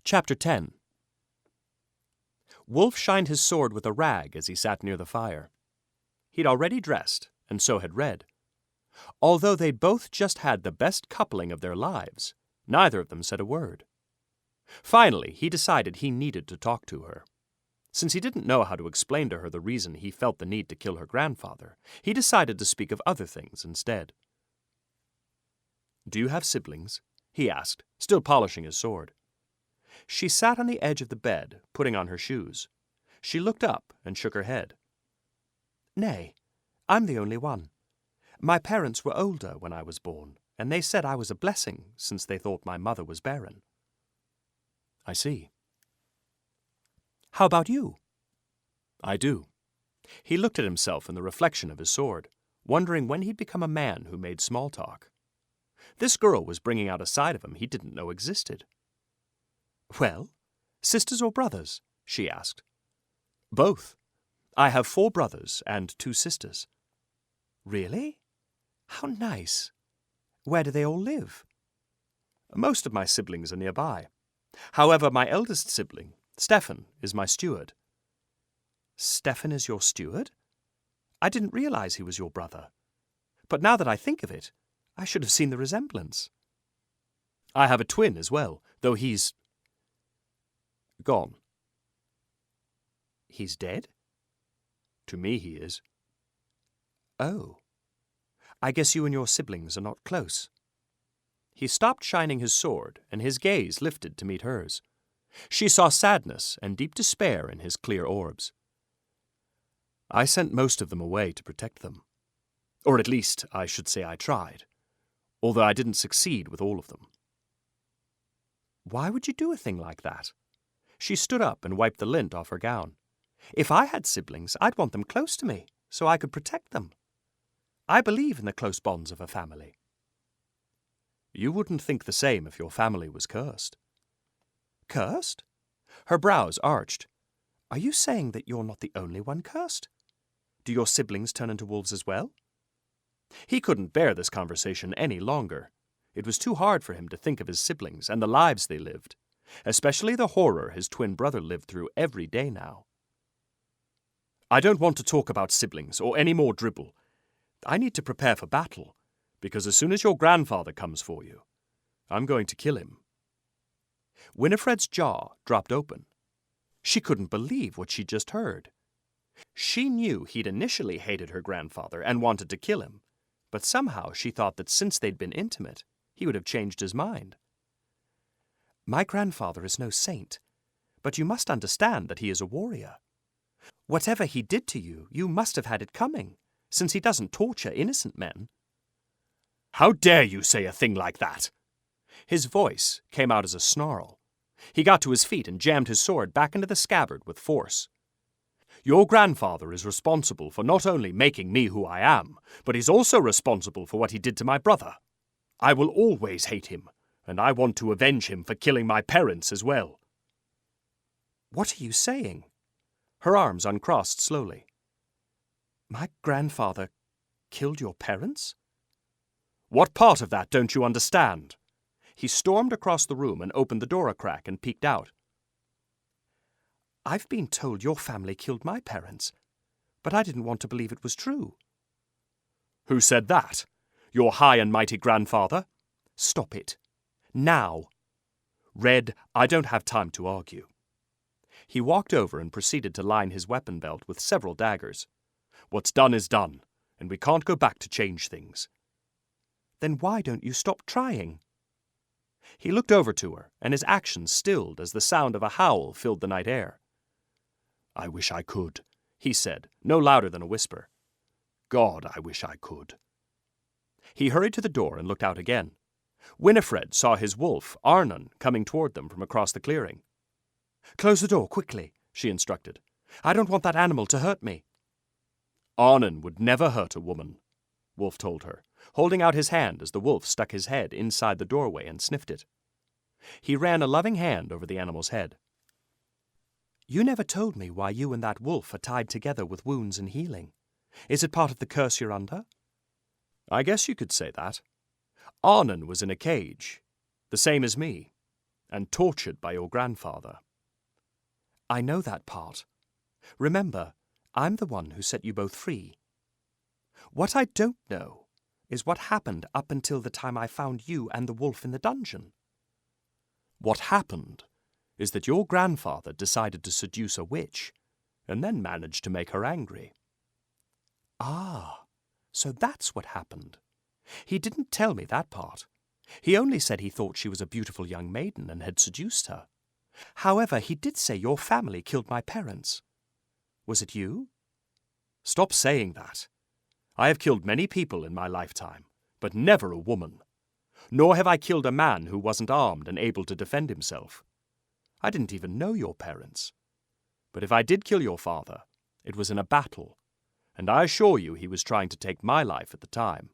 Chapter 10. Wolf shined his sword with a rag as he sat near the fire. He'd already dressed, and so had Red. Although they'd both just had the best coupling of their lives, neither of them said a word. Finally, he decided he needed to talk to her. Since he didn't know how to explain to her the reason he felt the need to kill her grandfather, he decided to speak of other things instead. "Do you have siblings?" he asked, still polishing his sword. She sat on the edge of the bed, putting on her shoes. She looked up and shook her head. "Nay, I'm the only one. My parents were older when I was born, and they said I was a blessing since they thought my mother was barren." "I see. How about you?" "I do." He looked at himself in the reflection of his sword, wondering when he'd become a man who made small talk. This girl was bringing out a side of him he didn't know existed. "Well, sisters or brothers?" she asked. "Both. I have 4 brothers and 2 sisters." "Really? How nice. Where do they all live?" "Most of my siblings are nearby. However, my eldest sibling, Stefan, is my steward." "Stefan is your steward? I didn't realize he was your brother. But now that I think of it, I should have seen the resemblance." "I have a twin as well, though he's gone." "He's dead?" "To me he is." "Oh. I guess you and your siblings are not close." He stopped shining his sword, and his gaze lifted to meet hers. She saw sadness and deep despair in his clear orbs. "I sent most of them away to protect them. Or at least, I should say I tried, although I didn't succeed with all of them." "Why would you do a thing like that?" She stood up and wiped the lint off her gown. "If I had siblings, I'd want them close to me, so I could protect them. I believe in the close bonds of a family." "You wouldn't think the same if your family was cursed." "Cursed?" Her brows arched. "Are you saying that you're not the only one cursed? Do your siblings turn into wolves as well?" He couldn't bear this conversation any longer. It was too hard for him to think of his siblings and the lives they lived, especially the horror his twin brother lived through every day now. "I don't want to talk about siblings or any more dribble. I need to prepare for battle, because as soon as your grandfather comes for you, I'm going to kill him." Winifred's jaw dropped open. She couldn't believe what she'd just heard. She knew he'd initially hated her grandfather and wanted to kill him, but somehow she thought that since they'd been intimate, he would have changed his mind. "My grandfather is no saint, but you must understand that he is a warrior. Whatever he did to you, you must have had it coming, since he doesn't torture innocent men." "How dare you say a thing like that?" His voice came out as a snarl. He got to his feet and jammed his sword back into the scabbard with force. "Your grandfather is responsible for not only making me who I am, but he's also responsible for what he did to my brother. I will always hate him, and I want to avenge him for killing my parents as well." "What are you saying?" Her arms uncrossed slowly. "My grandfather killed your parents?" "What part of that don't you understand?" He stormed across the room and opened the door a crack and peeked out. "I've been told your family killed my parents, but I didn't want to believe it was true." "Who said that? Your high and mighty grandfather?" "Stop it. Now." "Red, I don't have time to argue." He walked over and proceeded to line his weapon belt with several daggers. "What's done is done, and we can't go back to change things." "Then why don't you stop trying?" He looked over to her, and his actions stilled as the sound of a howl filled the night air. "I wish I could," he said, no louder than a whisper. "God, I wish I could." He hurried to the door and looked out again. Winifred saw his wolf, Arnon, coming toward them from across the clearing. "Close the door, quickly," she instructed. "I don't want that animal to hurt me." "Arnon would never hurt a woman," Wolf told her, holding out his hand as the wolf stuck his head inside the doorway and sniffed it. He ran a loving hand over the animal's head. "You never told me why you and that wolf are tied together with wounds and healing. Is it part of the curse you're under?" "I guess you could say that. Arnon was in a cage, the same as me. and tortured by your grandfather. I know that part. Remember, I'm the one who set you both free. What I don't know is what happened up until the time I found you and the wolf in the dungeon. What happened is that your grandfather decided to seduce a witch, and then managed to make her angry. Ah, so that's what happened. He didn't tell me that part. He only said he thought she was a beautiful young maiden and had seduced her. However, he did say your family killed my parents. Was it you? Stop saying that. I have killed many people in my lifetime, but never a woman. Nor have I killed a man who wasn't armed and able to defend himself. I didn't even know your parents. But if I did kill your father, it was in a battle, and I assure you he was trying to take my life at the time.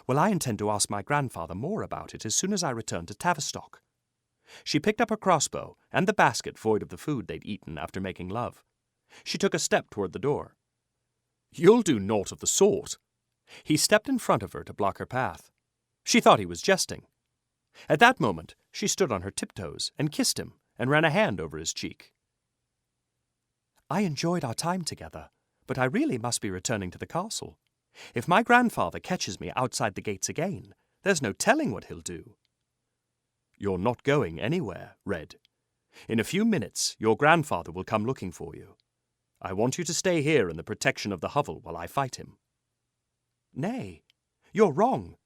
Well, I intend to ask my grandfather more about it as soon as I return to Tavistock. She picked up her crossbow and the basket void of the food they'd eaten after making love. She took a step toward the door. You'll do naught of the sort. He stepped in front of her to block her path. She thought he was jesting. At that moment, she stood on her tiptoes and kissed him and ran a hand over his cheek. I enjoyed our time together, but I really must be returning to the castle. If my grandfather catches me outside the gates again, there's no telling what he'll do. You're not going anywhere, Red. In a few minutes, your grandfather will come looking for you. I want you to stay here in the protection of the hovel while I fight him. Nay, you're wrong.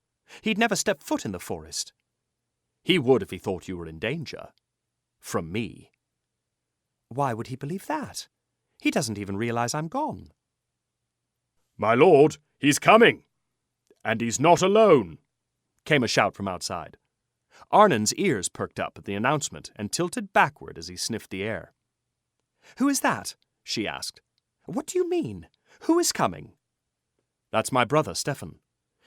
He'd never step foot in the forest. He would if he thought you were in danger. From me. Why would he believe that? He doesn't even realize I'm gone. My lord, he's coming! And he's not alone! Came a shout from outside. Arnon's ears perked up at the announcement and tilted backward as he sniffed the air. Who is that? She asked. What do you mean? Who is coming? That's my brother, Stephen.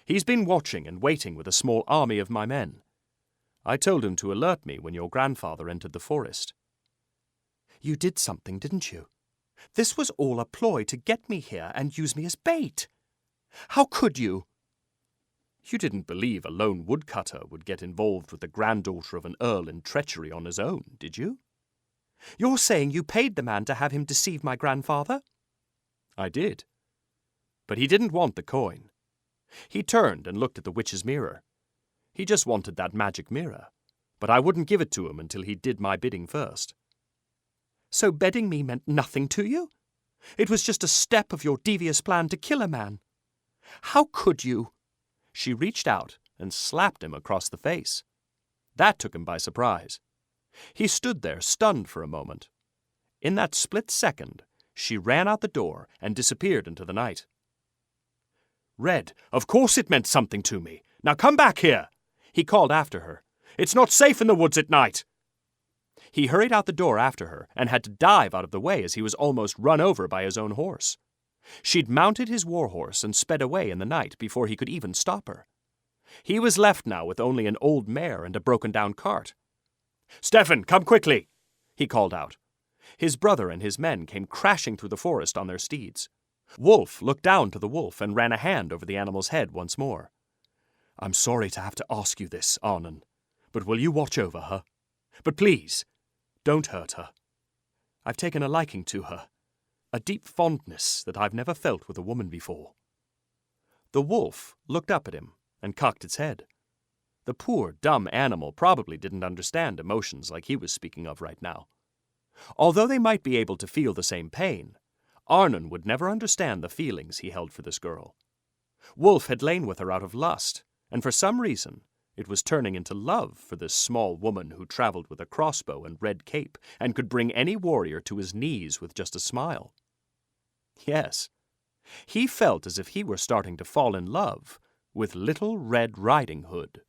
He's been watching and waiting with a small army of my men. I told him to alert me when your grandfather entered the forest. You did something, didn't you? This was all a ploy to get me here and use me as bait. How could you? You didn't believe a lone woodcutter would get involved with the granddaughter of an earl in treachery on his own, did you? You're saying you paid the man to have him deceive my grandfather? I did. But he didn't want the coin. He turned and looked at the witch's mirror. He just wanted that magic mirror, but I wouldn't give it to him until he did my bidding first. So bedding me meant nothing to you? It was just a step of your devious plan to kill a man. How could you? She reached out and slapped him across the face. That took him by surprise. He stood there, stunned for a moment. In that split second, she ran out the door and disappeared into the night. Red, of course it meant something to me. Now come back here, he called after her. It's not safe in the woods at night. He hurried out the door after her and had to dive out of the way as he was almost run over by his own horse. She'd mounted his warhorse and sped away in the night before he could even stop her. He was left now with only an old mare and a broken-down cart. "Stephen, come quickly!" he called out. His brother and his men came crashing through the forest on their steeds. Wolf looked down to the wolf and ran a hand over the animal's head once more. "I'm sorry to have to ask you this, Arnon, but will you watch over her? But please, don't hurt her. I've taken a liking to her, a deep fondness that I've never felt with a woman before." The wolf looked up at him and cocked its head. The poor, dumb animal probably didn't understand emotions like he was speaking of right now. Although they might be able to feel the same pain, Arnon would never understand the feelings he held for this girl. Wolf had lain with her out of lust, and for some reason it was turning into love for this small woman who traveled with a crossbow and red cape and could bring any warrior to his knees with just a smile. Yes, he felt as if he were starting to fall in love with Little Red Riding Hood.